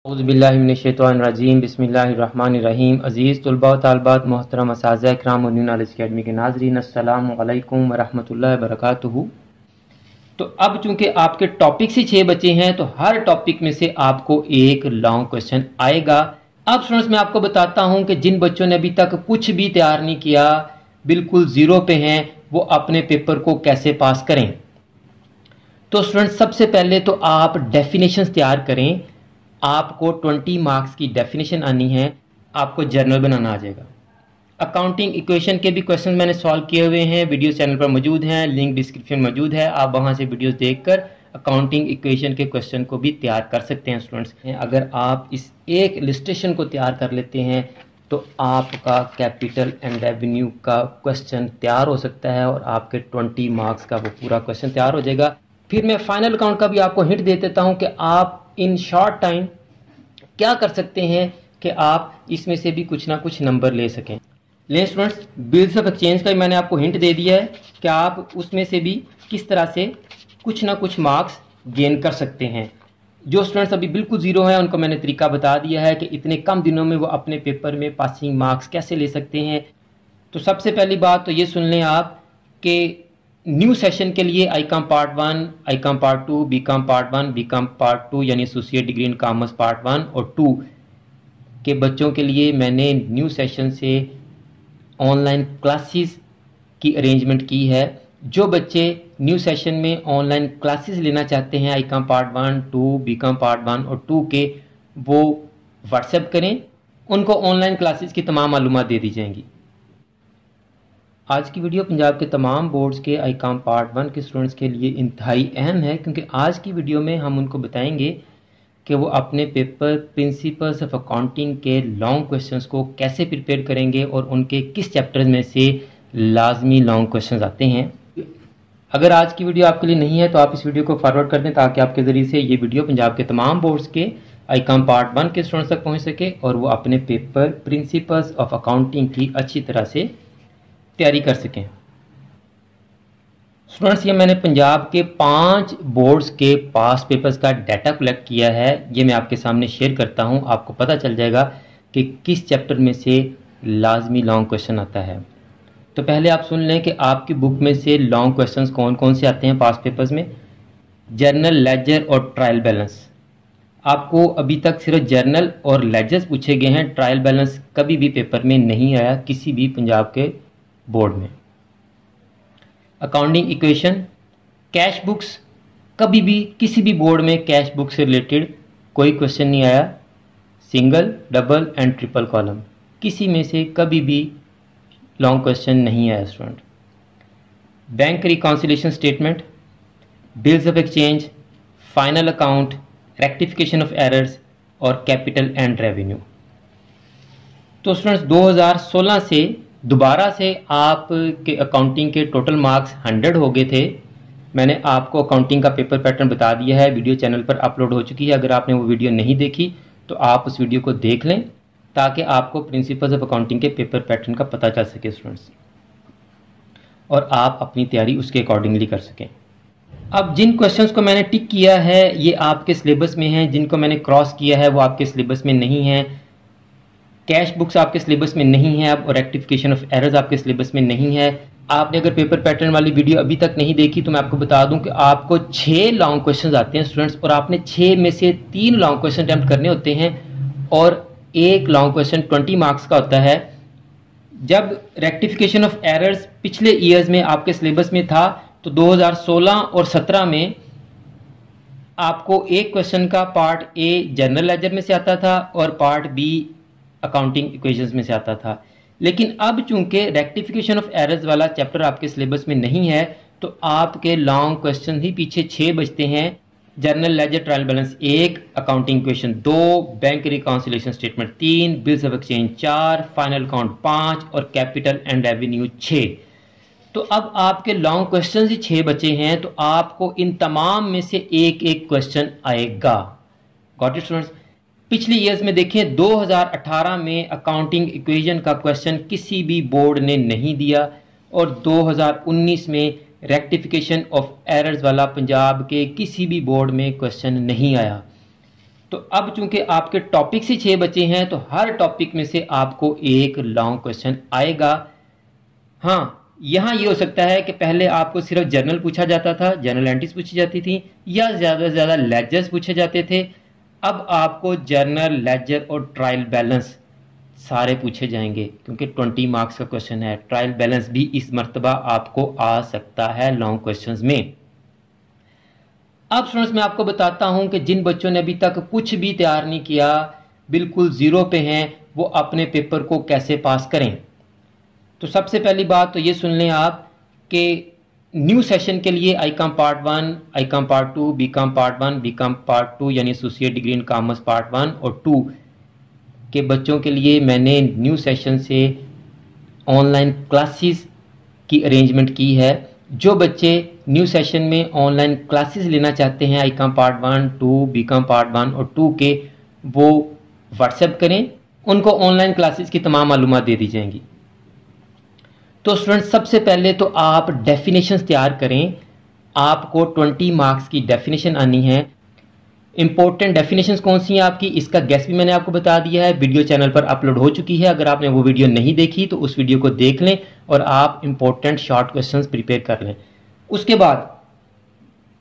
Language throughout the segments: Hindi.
औज़ुबिल्लाहिमिनश्शैतानिर्रजीम बिस्मिल्लाहिर्रहमानिर्रहीम। अज़ीज़ तलबा व तालिबात, मोहतरम असातिज़ा इकराम और न्यू नॉलेज अकेडमी के नाज़रीन, अस्सलामु अलैकुम व रहमतुल्लाहि व बरकातुहू। तो अब चूंकि आपके टॉपिक से 6 बचे हैं तो हर टॉपिक में से आपको एक लॉन्ग क्वेश्चन आएगा। अब स्टूडेंट्स मैं आपको बताता हूं कि जिन बच्चों ने अभी तक कुछ भी तैयार नहीं किया, बिल्कुल ज़ीरो पे हैं, वो अपने पेपर को कैसे पास करें। तो स्टूडेंट्स सबसे पहले तो आप डेफिनेशंस तैयार करें। आपको 20 मार्क्स की डेफिनेशन आनी है, आपको जर्नल बनाना आ जाएगा। अकाउंटिंग इक्वेशन के भी क्वेश्चन मैंने सॉल्व किए हुए हैं, वीडियो चैनल पर मौजूद हैं, लिंक डिस्क्रिप्शन मौजूद है, आप वहां से वीडियोस देखकर अकाउंटिंग इक्वेशन के क्वेश्चन को भी तैयार कर सकते हैं। स्टूडेंट्स अगर आप इस एक इलस्ट्रेशन को तैयार कर लेते हैं तो आपका कैपिटल एंड रेवेन्यू का क्वेश्चन तैयार हो सकता है और आपके 20 मार्क्स का वो पूरा क्वेश्चन तैयार हो जाएगा। फिर मैं फाइनल अकाउंट का भी आपको हिंट दे देता हूं कि आप इन शॉर्ट टाइम क्या कर सकते हैं कि आप इसमें से भी कुछ ना कुछ नंबर ले सकें। ले स्टूडेंट्स, बिल्स ऑफ एक्सचेंज का मैंने आपको हिंट दे दिया है कि आप उसमें से भी किस तरह से कुछ ना कुछ मार्क्स गेन कर सकते हैं। जो स्टूडेंट्स अभी बिल्कुल ज़ीरो हैं उनको मैंने तरीका बता दिया है कि इतने कम दिनों में वो अपने पेपर में पासिंग मार्क्स कैसे ले सकते हैं। तो सबसे पहली बात तो ये सुन लें आप कि न्यू सेशन के लिए ICom part 1, ICom part 2, BCom part 1, BCom part 2 यानी associate degree in commerce part 1 और 2 के बच्चों के लिए मैंने न्यू सेशन से ऑनलाइन क्लासेस की अरेंजमेंट की है। जो बच्चे न्यू सेशन में ऑनलाइन क्लासेस लेना चाहते हैं आईकॉम पार्ट 1, 2, बीकॉम पार्ट 1 और 2 के, वो व्हाट्सएप करें, उनको ऑनलाइन क्लासेस की तमाम मालूमात दे दी जाएंगी। आज की वीडियो पंजाब के तमाम बोर्ड्स के आईकॉम पार्ट 1 के स्टूडेंट्स के लिए इंतहाई अहम है, क्योंकि आज की वीडियो में हम उनको बताएंगे कि वो अपने पेपर प्रिंसिपल्स ऑफ अकाउंटिंग के लॉन्ग क्वेश्चंस को कैसे प्रिपेयर करेंगे और उनके किस चैप्टर में से लाजमी लॉन्ग क्वेश्चंस आते हैं। अगर आज की वीडियो आपके लिए नहीं है तो आप इस वीडियो को फॉरवर्ड कर दें ताकि आपके ज़रिए से ये वीडियो पंजाब के तमाम बोर्ड्स के आईकॉम पार्ट 1 के स्टूडेंट्स तक पहुँच सके और वो अपने पेपर प्रिंसिपल्स ऑफ अकाउंटिंग की अच्छी तरह से तैयारी कर सकें। स्टूडेंट्स ये मैंने पंजाब के 5 बोर्ड्स के पास पेपर्स का डाटा कलेक्ट किया है, ये मैं आपके सामने शेयर करता हूँ। आपको पता चल जाएगा कि किस चैप्टर में से लाजमी लॉन्ग क्वेश्चन आता है। तो पहले आप सुन लें कि आपकी बुक में से लॉन्ग क्वेश्चंस कौन कौन से आते हैं पास पेपर्स में। जर्नल, लेजर और ट्रायल बैलेंस। आपको अभी तक सिर्फ जर्नल और लेजर्स पूछे गए हैं, ट्रायल बैलेंस कभी भी पेपर में नहीं आया किसी भी पंजाब के बोर्ड में। अकाउंटिंग इक्वेशन, कैश बुक्स, कभी भी किसी भी बोर्ड में कैश बुक से रिलेटेड कोई क्वेश्चन नहीं आया। Single, double and triple column, किसी में से कभी भी लॉन्ग क्वेश्चन नहीं आया student. Bank reconciliation statement, bills of exchange, final account, rectification of errors और कैपिटल एंड रेवेन्यू। तो स्टूडेंट्स 2016 से दोबारा से आपके अकाउंटिंग के टोटल मार्क्स 100 हो गए थे। मैंने आपको अकाउंटिंग का पेपर पैटर्न बता दिया है, वीडियो चैनल पर अपलोड हो चुकी है। अगर आपने वो वीडियो नहीं देखी तो आप उस वीडियो को देख लें ताकि आपको प्रिंसिपल्स ऑफ अकाउंटिंग के पेपर पैटर्न का पता चल सके स्टूडेंट्स, और आप अपनी तैयारी उसके अकॉर्डिंगली कर सकें। अब जिन क्वेश्चंस को मैंने टिक किया है ये आपके सिलेबस में हैं, जिनको मैंने क्रॉस किया है वो आपके सिलेबस में नहीं है। कैश बुक्स आपके सिलेबस में नहीं है अब, और रेक्टिफिकेशन ऑफ एरर्स आपके सिलेबस में नहीं है। आपने अगर पेपर पैटर्न वाली वीडियो अभी तक नहीं देखी तो मैं आपको बता दूं कि आपको 6 लॉन्ग क्वेश्चंस आते हैं स्टूडेंट्स, और आपने 6 में से 3 लॉन्ग क्वेश्चन अटेम्प्ट करने होते हैं और एक लॉन्ग क्वेश्चन 20 मार्क्स का होता है। जब रेक्टिफिकेशन ऑफ एरर्स पिछले ईयर्स में आपके सिलेबस में था तो 2016 और 17 में आपको एक क्वेश्चन का पार्ट ए जनरल लेजर में से आता था और पार्ट बी अकाउंटिंग इक्वेशंस में से आता था। लेकिन अब चूंकि रेक्टिफिकेशन ऑफ एरर्स वाला चैप्टर आपके सिलेबस में नहीं है तो आपके लॉन्ग क्वेश्चन ही पीछे 6 बचते हैं। Journal ledger trial balance 1, accounting equation 2, bank reconciliation statement 3, bills of exchange 4, final account 5 और कैपिटल एंड रेवेन्यू 6। तो अब आपके लॉन्ग क्वेश्चन ही 6 बचे हैं, तो आपको इन तमाम में से एक एक क्वेश्चन आएगा। Got it students. पिछले ईयर्स में देखें 2018 में अकाउंटिंग इक्वेशन का क्वेश्चन किसी भी बोर्ड ने नहीं दिया और 2019 में रेक्टिफिकेशन ऑफ एरर्स वाला पंजाब के किसी भी बोर्ड में क्वेश्चन नहीं आया। तो अब चूंकि आपके टॉपिक से 6 बचे हैं, तो हर टॉपिक में से आपको एक लॉन्ग क्वेश्चन आएगा। हाँ, यहाँ ये हो सकता है कि पहले आपको सिर्फ जर्नल पूछा जाता था, जर्नल एंट्रीज पूछी जाती थी, या ज़्यादा से ज़्यादा लेजर्स पूछे जाते थे। अब आपको जर्नल, लेजर और ट्रायल बैलेंस सारे पूछे जाएंगे, क्योंकि 20 मार्क्स का क्वेश्चन है। ट्रायल बैलेंस भी इस मर्तबा आपको आ सकता है लॉन्ग क्वेश्चंस में। अब स्टूडेंट्स मैं आपको बताता हूं कि जिन बच्चों ने अभी तक कुछ भी तैयार नहीं किया, बिल्कुल ज़ीरो पे हैं, वो अपने पेपर को कैसे पास करें। तो सबसे पहली बात तो ये सुन लें आप कि न्यू सेशन के लिए ICom part 1, ICom part 2, BCom part 1, BCom part 2 यानी associate degree in commerce part 1 और 2 के बच्चों के लिए मैंने न्यू सेशन से ऑनलाइन क्लासेस की अरेंजमेंट की है। जो बच्चे न्यू सेशन में ऑनलाइन क्लासेस लेना चाहते हैं आईकॉम पार्ट 1, 2, बीकॉम पार्ट 1 और 2 के, वो व्हाट्सएप करें, उनको ऑनलाइन क्लासेस की तमाम मालूमात दे दी जाएंगी। तो स्टूडेंट्स सबसे पहले तो आप डेफिनेशंस तैयार करें। आपको 20 मार्क्स की डेफिनेशन आनी है। इंपॉर्टेंट डेफिनेशंस कौन सी हैं आपकी, इसका गेस भी मैंने आपको बता दिया है, वीडियो चैनल पर अपलोड हो चुकी है। अगर आपने वो वीडियो नहीं देखी तो उस वीडियो को देख लें और आप इंपॉर्टेंट शॉर्ट क्वेश्चंस प्रिपेयर कर लें। उसके बाद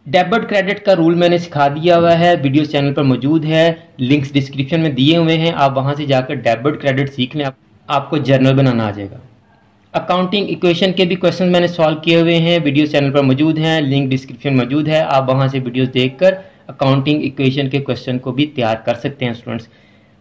डेबिट क्रेडिट का रूल मैंने सिखा दिया हुआ है, वीडियो चैनल पर मौजूद है, लिंक्स डिस्क्रिप्शन में दिए हुए हैं, आप वहां से जाकर डेबिट क्रेडिट सीख लें, आपको जर्नल बनाना आ जाएगा। अकाउंटिंग इक्वेशन के भी क्वेश्चन मैंने सॉल्व किए हुए हैं, वीडियो चैनल पर मौजूद हैं, लिंक डिस्क्रिप्शन मौजूद है, आप वहां से वीडियोस देखकर अकाउंटिंग इक्वेशन के क्वेश्चन को भी तैयार कर सकते हैं स्टूडेंट्स।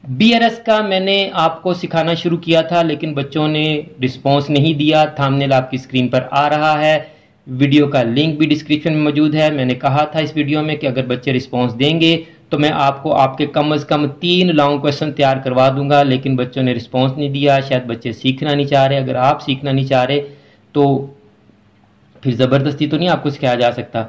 बीआरएस का मैंने आपको सिखाना शुरू किया था, लेकिन बच्चों ने रिस्पॉन्स नहीं दिया। थंबनेल आपकी स्क्रीन पर आ रहा है, वीडियो का लिंक भी डिस्क्रिप्शन में मौजूद है। मैंने कहा था इस वीडियो में कि अगर बच्चे रिस्पॉन्स देंगे तो मैं आपको आपके कम से कम 3 लॉन्ग क्वेश्चन तैयार करवा दूंगा, लेकिन बच्चों ने रिस्पॉन्स नहीं दिया। शायद बच्चे सीखना नहीं चाह रहे। अगर आप सीखना नहीं चाह रहे तो फिर ज़बरदस्ती तो नहीं आपको सिखाया जा सकता।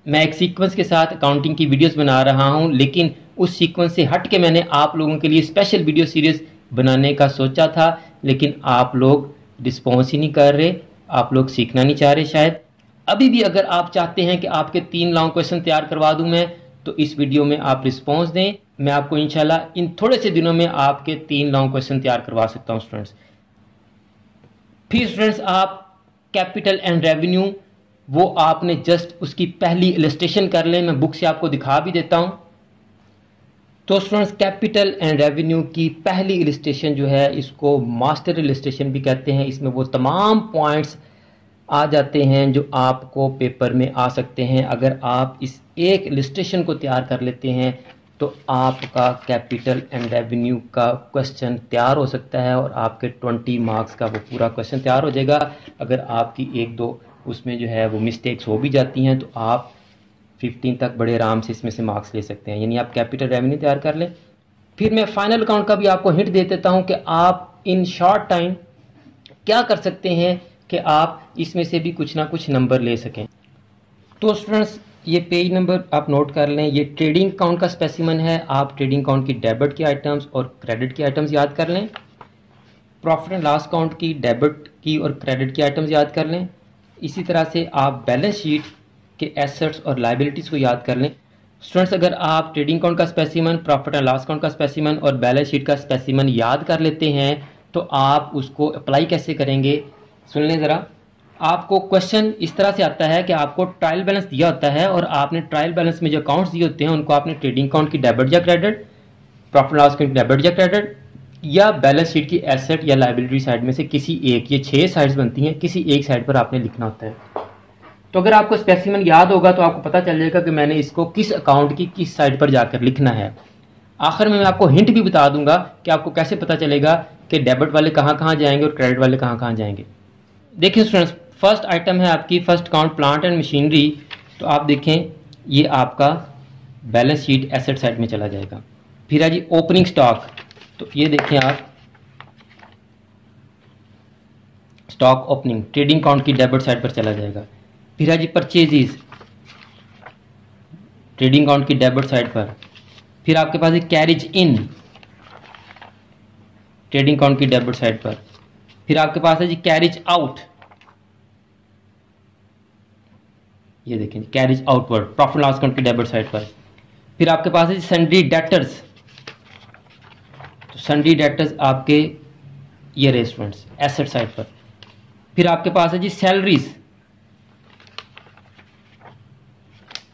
मैं एक सीक्वेंस के साथ अकाउंटिंग की वीडियोस बना रहा हूं, लेकिन उस सीक्वेंस से हट के मैंने आप लोगों के लिए स्पेशल वीडियो सीरीज बनाने का सोचा था, लेकिन आप लोग रिस्पॉन्स ही नहीं कर रहे, आप लोग सीखना नहीं चाह रहे। शायद अभी भी अगर आप चाहते हैं कि आपके 3 लॉन्ग क्वेश्चन तैयार करवा दूं मैं, तो इस वीडियो में आप रिस्पॉन्स दें। मैं आपको इंशाल्लाह इन थोड़े से दिनों में आपके 3 लॉन्ग क्वेश्चन तैयार करवा सकता हूं स्टूडेंट्स। फिर स्टूडेंट्स आप कैपिटल एंड रेवेन्यू, वो आपने जस्ट उसकी पहली इलस्ट्रेशन कर लें, मैं बुक से आपको दिखा भी देता हूं। तो स्टूडेंट्स कैपिटल एंड रेवेन्यू की पहली इलस्ट्रेशन जो है, इसको मास्टर इलस्ट्रेशन भी कहते हैं। इसमें वो तमाम पॉइंट्स आ जाते हैं जो आपको पेपर में आ सकते हैं। अगर आप इस एक इलस्ट्रेशन को तैयार कर लेते हैं तो आपका कैपिटल एंड रेवेन्यू का क्वेश्चन तैयार हो सकता है और आपके 20 मार्क्स का वो पूरा क्वेश्चन तैयार हो जाएगा। अगर आपकी 1-2 उसमें जो है वो मिस्टेक्स हो भी जाती हैं तो आप 15 तक बड़े आराम से इसमें से मार्क्स ले सकते हैं। यानी आप कैपिटल रेवेन्यू तैयार कर लें। फिर मैं फाइनल अकाउंट का भी आपको हिंट दे देता हूं कि आप इन शॉर्ट टाइम क्या कर सकते हैं कि आप इसमें से भी कुछ ना कुछ नंबर ले सकें। तो स्टूडेंट्स ये पेज नंबर आप नोट कर लें। ये ट्रेडिंग अकाउंट का स्पेसिमन है। आप ट्रेडिंग अकाउंट की डेबिट की आइटम्स और क्रेडिट की आइटम्स याद कर लें। प्रॉफिट एंड लॉस अकाउंट की डेबिट की और क्रेडिट की आइटम्स याद कर लें। इसी तरह से आप बैलेंस शीट के एसेट्स और लायबिलिटीज़ को याद कर लें। स्टूडेंट्स अगर आप ट्रेडिंग अकाउंट का specimen, profit and loss account का स्पेसिमन और बैलेंस शीट का स्पेसिमन याद कर लेते हैं तो आप उसको अप्लाई कैसे करेंगे सुन लें ज़रा। आपको क्वेश्चन इस तरह से आता है कि आपको ट्रायल बैलेंस दिया होता है और आपने ट्रायल बैलेंस में जो अकाउंट्स दिए होते हैं उनको आपने ट्रेडिंग अकाउंट की डेबिट या क्रेडिट, प्रॉफिट लॉस अकाउंट की डेबिट या क्रेडिट, या बैलेंस शीट की एसेट या लायबिलिटी साइड में से किसी एक, ये 6 साइड्स बनती हैं, किसी एक साइड पर आपने लिखना होता है। तो अगर आपको स्पेसिमन याद होगा तो आपको पता चल जाएगा कि मैंने इसको किस अकाउंट की किस साइड पर जाकर लिखना है। आखिर में मैं आपको हिंट भी बता दूंगा कि आपको कैसे पता चलेगा कि डेबिट वाले कहाँ जाएंगे और क्रेडिट वाले कहाँ जाएंगे। देखिए स्टूडेंट्स, फर्स्ट आइटम है आपकी first account plant and machinery. तो आप देखें ये आपका बैलेंस शीट एसेट साइड में चला जाएगा। फिर है जी ओपनिंग स्टॉक, तो ये देखें आप स्टॉक ओपनिंग ट्रेडिंग अकाउंट की डेबिट साइड पर चला जाएगा। फिर है जी परचेजेस ट्रेडिंग अकाउंट की डेबिट साइड पर। फिर आपके पास है कैरिज इन ट्रेडिंग अकाउंट की डेबिट साइड पर। फिर आपके पास है जी कैरिज आउट, ये देखें carriage outward profit loss account की डेबिट साइड पर। फिर आपके पास है जी सन्ड्री डेटर्स, तो सन्ड्री डेटर्स आपके ये रेस्टोरेंट्स एसेट साइड पर। फिर आपके पास है जी सैलरीज,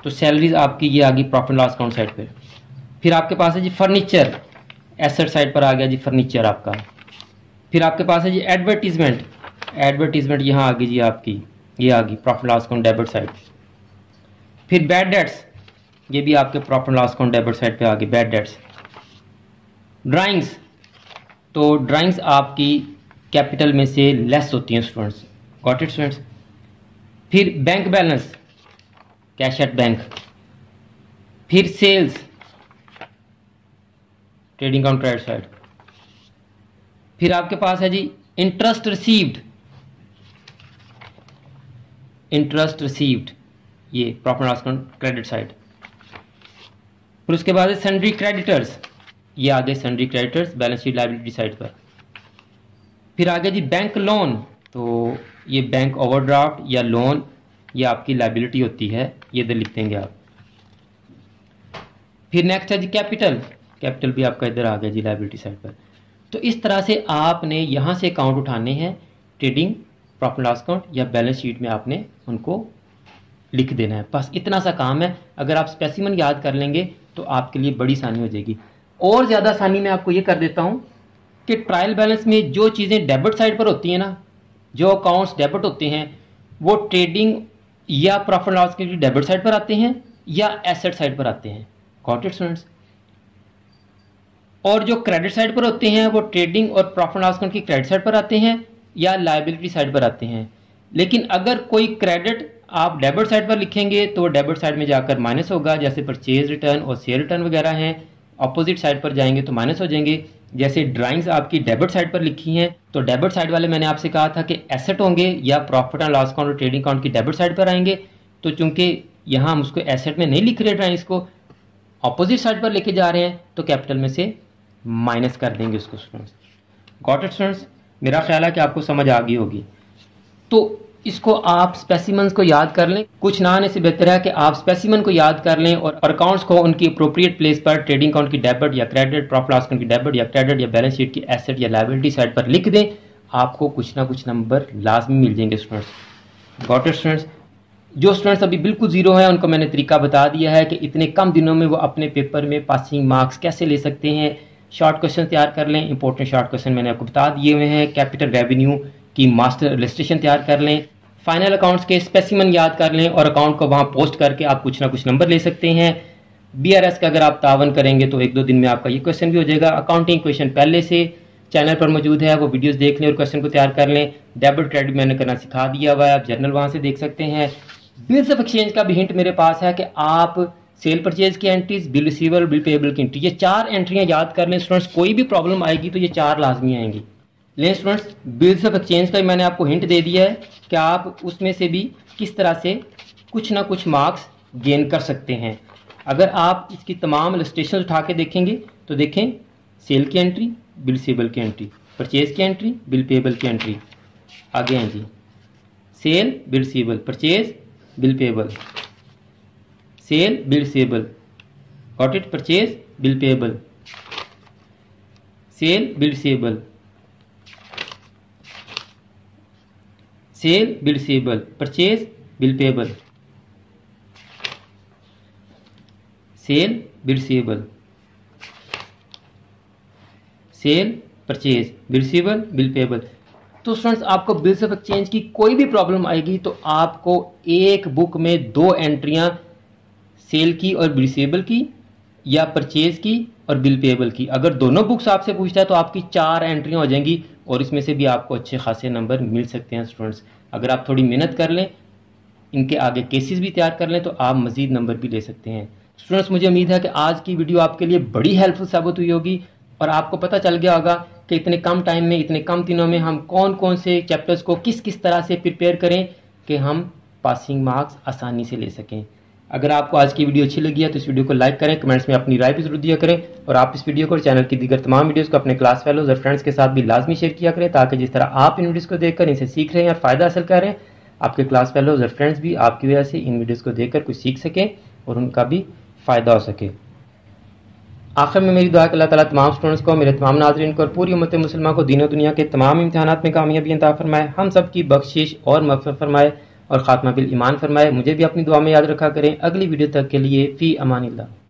तो सैलरीज आपकी ये आ गई profit and loss account side पे। फिर आपके पास है जी फर्नीचर, एसेट साइड पर आ गया जी फर्नीचर आपका। फिर आपके पास है जी एडवर्टीजमेंट, एडवर्टीजमेंट यहाँ आ गई जी आपकी, ये आ गई profit loss account debit side. फिर बैड डेट्स, ये भी आपके profit loss account debit side पे आ गई बैड डेट्स। ड्राइंग्स, तो ड्राइंग्स आपकी कैपिटल में से लेस होती हैं स्टूडेंट्स, गॉट इट स्टूडेंट्स। फिर bank balance, cash at bank. फिर sales, trading account credit side. फिर आपके पास है जी इंटरेस्ट रिसीव्ड, इंटरेस्ट रिसीव्ड ये profit and loss account credit side. फिर उसके बाद है सन्ड्री क्रेडिटर्स, ये आगे sundry creditors balance sheet liability side पर। फिर आगे जी बैंक लोन, तो ये बैंक ओवरड्राफ्ट या लोन ये आपकी लायबिलिटी होती है, ये इधर लिख देंगे आप। फिर नेक्स्ट है जी कैपिटल, कैपिटल भी आपका इधर आ गया जी लायबिलिटी साइड पर। तो इस तरह से आपने यहाँ से अकाउंट उठाने हैं, ट्रेडिंग प्रॉफिट लॉस अकाउंट या बैलेंस शीट में आपने उनको लिख देना है, बस इतना सा काम है। अगर आप स्पेसिमन याद कर लेंगे तो आपके लिए बड़ी आसानी हो जाएगी। और ज़्यादा आसानी मैं आपको ये कर देता हूँ कि ट्रायल बैलेंस में जो चीज़ें डेबिट साइड पर होती हैं ना, जो अकाउंट्स डेबिट होते हैं वो ट्रेडिंग या प्रॉफिट लॉस के डेबिट साइड पर आते हैं या एसेट साइड पर आते हैं, गॉट इट स्टूडेंट्स। और जो क्रेडिट साइड पर होते हैं वो ट्रेडिंग और प्रॉफिट लॉस अकाउंट की क्रेडिट साइड पर आते हैं या लायबिलिटी साइड पर आते हैं। लेकिन अगर कोई क्रेडिट आप डेबिट साइड पर लिखेंगे तो डेबिट साइड में जाकर माइनस होगा, जैसे परचेज रिटर्न और सेल रिटर्न वगैरह हैं। अपोजिट साइड पर जाएंगे तो माइनस हो जाएंगे। जैसे ड्राइंग्स आपकी डेबिट साइड पर लिखी हैं तो डेबिट साइड वाले मैंने आपसे कहा था कि एसेट होंगे या प्रॉफिट एंड लॉस अकाउंट और ट्रेडिंग अकाउंट की डेबिट साइड पर आएंगे। तो चूंकि यहाँ हम उसको एसेट में नहीं लिख रहे ड्राइंग्स को, अपोजिट साइड पर लेके जा रहे हैं तो कैपिटल में से माइनस कर देंगे उसको स्टूडेंट्स, गॉट इट स्टूडेंट्स। मेरा ख्याल है कि आपको समझ आ गई होगी। तो इसको आप स्पेसिमन्स को याद कर लें, कुछ ना आने से बेहतर है कि आप स्पेसिमन को याद कर लें और अकाउंट्स को उनकी अप्रोप्रिएट प्लेस पर ट्रेडिंग अकाउंट की डेबिट या क्रेडिट, प्रॉफिट लॉस अकाउंट की डेबिट या क्रेडिट या बैलेंस शीट की एसेट या लायबिलिटी साइड पर लिख दें। आपको कुछ ना कुछ नंबर लाजमी मिल जाएंगे स्टूडेंट्स, गॉट इट स्टूडेंट्स। जो स्टूडेंट्स अभी बिल्कुल जीरो हैं उनको मैंने तरीका बता दिया है कि इतने कम दिनों में वो अपने पेपर में पासिंग मार्क्स कैसे ले सकते हैं। शॉर्ट क्वेश्चन तैयार कर लें, इंपॉर्टेंट शॉर्ट क्वेश्चन मैंने आपको बता दिए हुए हैं। कैपिटल रेवेन्यू की मास्टर इलस्ट्रेशन तैयार कर लें, फाइनल अकाउंट्स के स्पेसिमन याद कर लें और अकाउंट को वहाँ पोस्ट करके आप कुछ ना कुछ नंबर ले सकते हैं। बीआरएस का अगर आप तावन करेंगे तो 1-2 दिन में आपका ये क्वेश्चन भी हो जाएगा। अकाउंटिंग क्वेश्चन पहले से चैनल पर मौजूद है, वो वीडियोस देख लें और क्वेश्चन को तैयार कर लें। डेबिट क्रेडिट मैंने करना सिखा दिया हुआ है, आप जर्नल वहाँ से देख सकते हैं। बिल्स ऑफ एक्सचेंज का भी हिंट मेरे पास है कि आप सेल परचेज की entries, bill receivable, bill payable की एंट्री, ये 4 एंट्रियाँ याद कर लें स्टूडेंट्स। कोई भी प्रॉब्लम आएगी तो ये 4 लाजमी आएंगी। लेकिन स्टूडेंट्स बिल्स ऑफ एक्सचेंज का मैंने आपको हिंट दे दिया है कि आप उसमें से भी किस तरह से कुछ ना कुछ मार्क्स गेन कर सकते हैं। अगर आप इसकी तमाम इलस्ट्रेशन उठा के देखेंगे तो देखें सेल की एंट्री, बिल रिसीवेबल की एंट्री, परचेज की एंट्री, बिल पेएबल की एंट्री, आगे हैं जी sale, bill receivable, purchase, bill payable, sale, bill receivable, got it, purchase, bill payable, sale, bill receivable, sale, bill receivable, purchase, bill payable, sale, bill receivable, sale, purchase, bill receivable, bill payable. तो स्टूडेंट्स आपको बिल्स ऑफ एक्सचेंज की कोई भी प्रॉब्लम आएगी तो आपको एक बुक में 2 एंट्रियां सेल की और बिल रिसीवेबल की या परचेज की और बिल पेएबल की, अगर दोनों बुक्स आपसे पूछता है तो आपकी 4 एंट्रियां हो जाएंगी और इसमें से भी आपको अच्छे खासे नंबर मिल सकते हैं स्टूडेंट्स। अगर आप थोड़ी मेहनत कर लें, इनके आगे केसेस भी तैयार कर लें तो आप मजीद नंबर भी ले सकते हैं स्टूडेंट्स। मुझे उम्मीद है कि आज की वीडियो आपके लिए बड़ी हेल्पफुल साबित हुई होगी और आपको पता चल गया होगा कि इतने कम टाइम में, इतने कम दिनों में हम कौन कौन से चैप्टर्स को किस किस तरह से प्रिपेयर करें कि हम पासिंग मार्क्स आसानी से ले सकें। अगर आपको आज की वीडियो अच्छी लगी है तो इस वीडियो को लाइक करें, कमेंट्स में अपनी राय भी जरूर दिया करें और आप इस वीडियो को और चैनल की दीगर तमाम वीडियोस को अपने क्लास फेलोज और फ्रेंड्स के साथ भी लाजमी शेयर किया करें ताकि जिस तरह आप इन वीडियोस को देखकर इनसे सीख रहे हैं और फ़ायदा हासिल कर रहे हैं, आपके क्लास फेलोज और फ्रेंड्स भी आपकी वजह से इन वीडियोज़ को देखकर कुछ सीख सकें और उनका भी फ़ायदा हो सके। आखिर में मेरी दुआ है कि अल्लाह ताला तमाम स्टूडेंट्स को, मेरे तमाम नाज़रीन को और पूरी उम्मत मुसलमान को दीन और दुनिया के तमाम इम्तिहानात में कामयाबी अता फरमाए, हम सब की बख्शिश और मग़फ़िरत फरमाए और ख़ात्मा बिल ईमान फरमाए। मुझे भी अपनी दुआ में याद रखा करें। अगली वीडियो तक के लिए फ़ी अमानिल्लाह।